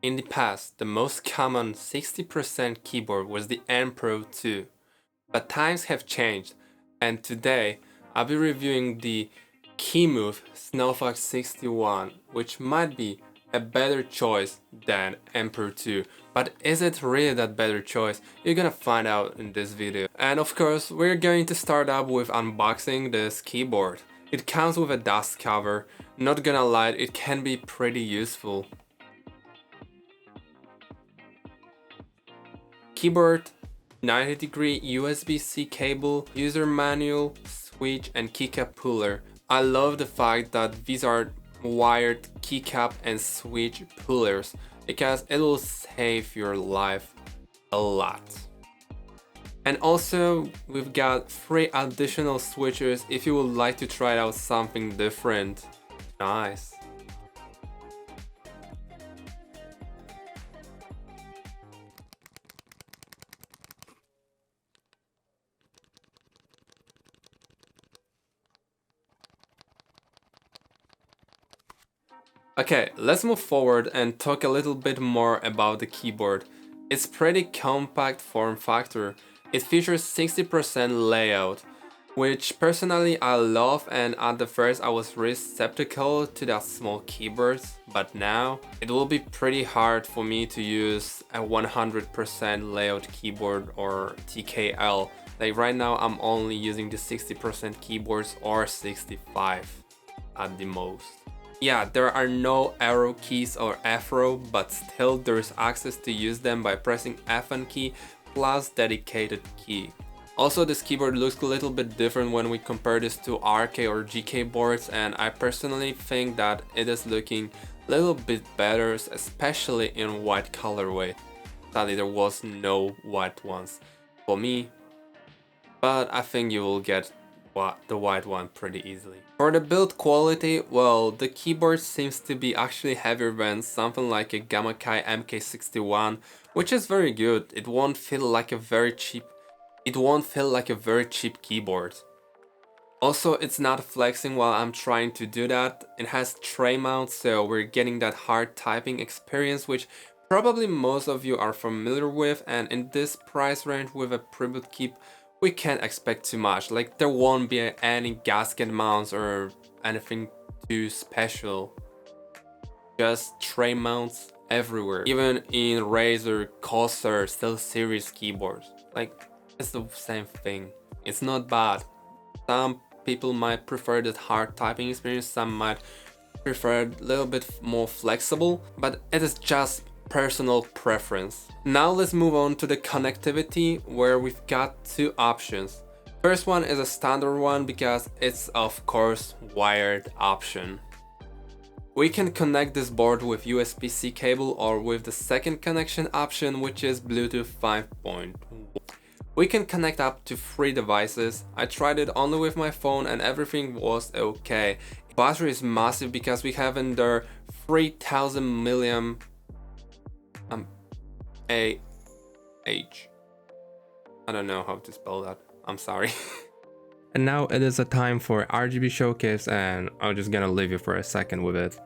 In the past, the most common 60% keyboard was the N Pro 2, but times have changed, and today I'll be reviewing the Kemove Snowfox 61, which might be a better choice than Emperor 2. But is it really that better choice? You're gonna find out in this video. And of course, we're going to start up with unboxing this keyboard. It comes with a dust cover. Not gonna lie, it can be pretty useful. Keyboard, 90-degree USB-C cable, user manual, switch and keycap puller. I love the fact that these are wired keycap and switch pullers because it will save your life a lot. And also we've got 3 additional switches if you would like to try out something different. Nice. Okay, let's move forward and talk a little bit more about the keyboard. It's pretty compact form factor. It features 60% layout, which personally I love, and at the first I was really skeptical to that small keyboards, but now it will be pretty hard for me to use a 100% layout keyboard or TKL. Like right now I'm only using the 60% keyboards or 65 at the most. Yeah, there are no arrow keys or F-row, but still there is access to use them by pressing F1 key plus dedicated key. Also, this keyboard looks a little bit different when we compare this to RK or GK boards, and I personally think that it is looking a little bit better, especially in white colorway. Sadly, there was no white ones for me, but I think you will get the white one pretty easily. For the build quality, well, the keyboard seems to be actually heavier than something like a Gamakei MK61, which is very good. It won't feel like a very cheap keyboard. Also, it's not flexing while I'm trying to do that. It has tray mount, so we're getting that hard typing experience, which probably most of you are familiar with, and in this price range with a pre-boot key, we can't expect too much. Like, there won't be any gasket mounts or anything too special. Just tray mounts everywhere. Even in Razer, Corsair, SteelSeries keyboards. Like, it's the same thing. It's not bad. Some people might prefer that hard typing experience, some might prefer a little bit more flexible, but it is just personal preference. Now let's move on to the connectivity, where we've got 2 options. First one is a standard one because it's of course wired option. We can connect this board with USB-C cable or with the second connection option, which is Bluetooth 5.1. We can connect up to 3 devices. I tried it only with my phone and everything was okay. Battery is massive because we have in there 3000 milliamp I don't know how to spell that. I'm sorry. And now it is a time for RGB Showcase, and I'm just gonna leave you for a second with it.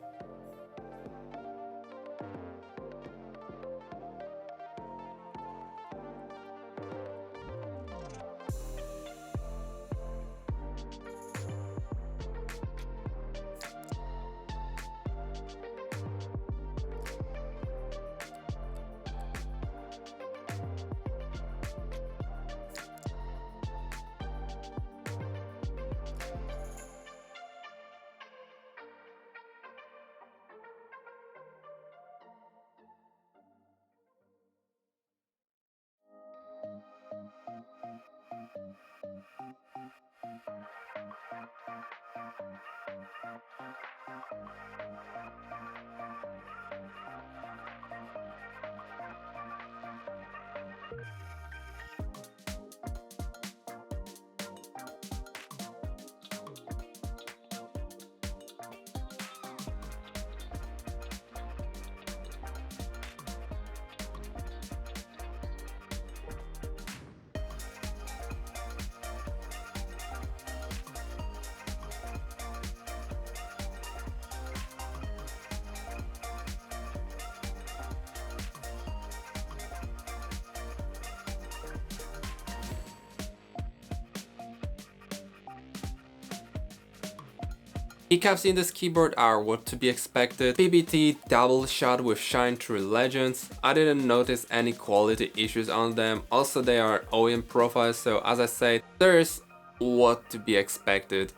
Keycaps in this keyboard are what to be expected. PBT double shot with shine through legends. I didn't notice any quality issues on them. Also they are OEM profiles, so as I said, there's what to be expected.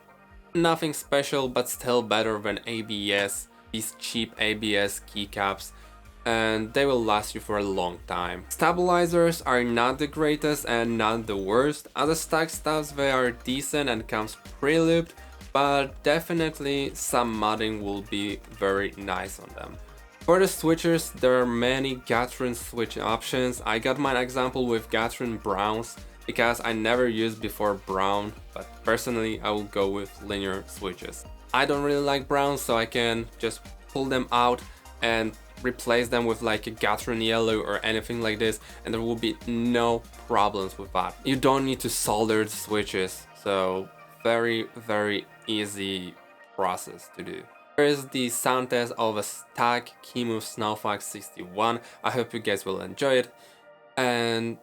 Nothing special, but still better than ABS, these cheap ABS keycaps, and they will last you for a long time. Stabilizers are not the greatest and not the worst. As a stock stuffs, they are decent and comes pre-looped, but definitely some modding will be very nice on them. For the switchers, there are many Gathering switch options. I got my example with Gathering Browns because I never used before brown, but personally I will go with linear switches. I don't really like browns, so I can just pull them out and replace them with like a Gathering yellow or anything like this, and there will be no problems with that. You don't need to solder the switches, so very easy process to do. Here is the sound test of a stack Kemove Snowfox 61. I hope you guys will enjoy it, and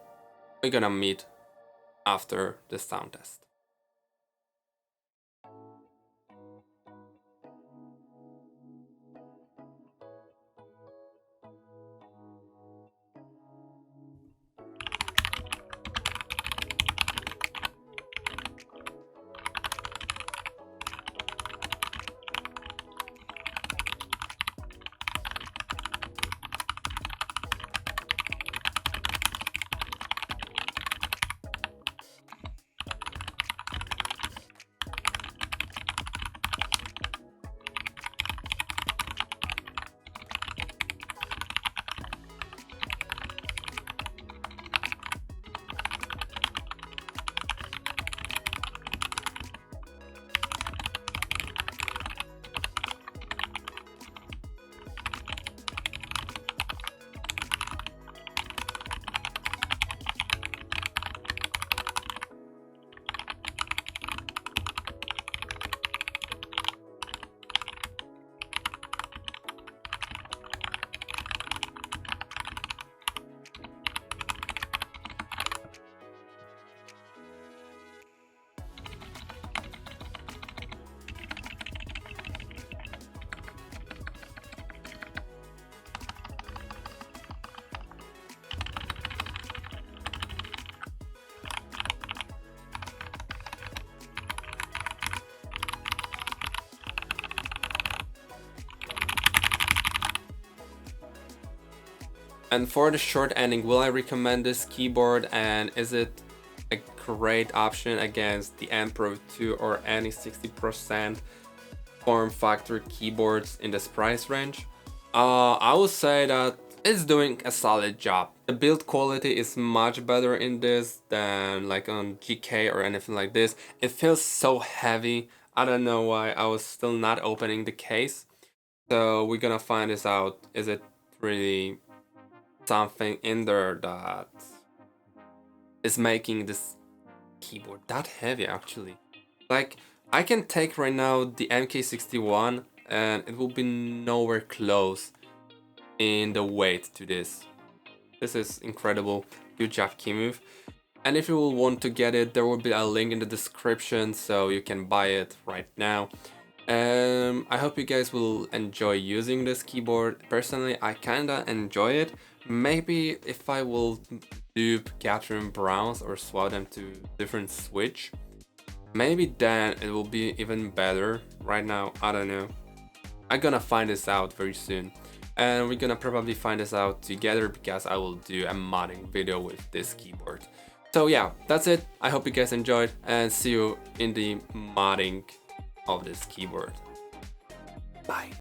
we're gonna meet after the sound test. And for the short ending, will I recommend this keyboard, and is it a great option against the M Pro 2 or any 60% form factor keyboards in this price range? I would say that it's doing a solid job. The build quality is much better in this than like on GK or anything like this. It feels so heavy. I don't know why. I was still not opening the case. So we're gonna find this out. Is it really something in there that is making this keyboard that heavy actually? Like, I can take right now the MK61 and it will be nowhere close in the weight to this. This is incredible. Good job, Kemove. And if you will want to get it, there will be a link in the description so you can buy it right now. I hope you guys will enjoy using this keyboard. Personally, I kinda enjoy it. Maybe if I will dupe Gathering Browns or swap them to different switch, maybe then it will be even better. Right now, I don't know. I'm gonna find this out very soon. And we're gonna probably find this out together because I will do a modding video with this keyboard. So yeah, that's it. I hope you guys enjoyed and see you in the modding of this keyboard. Bye.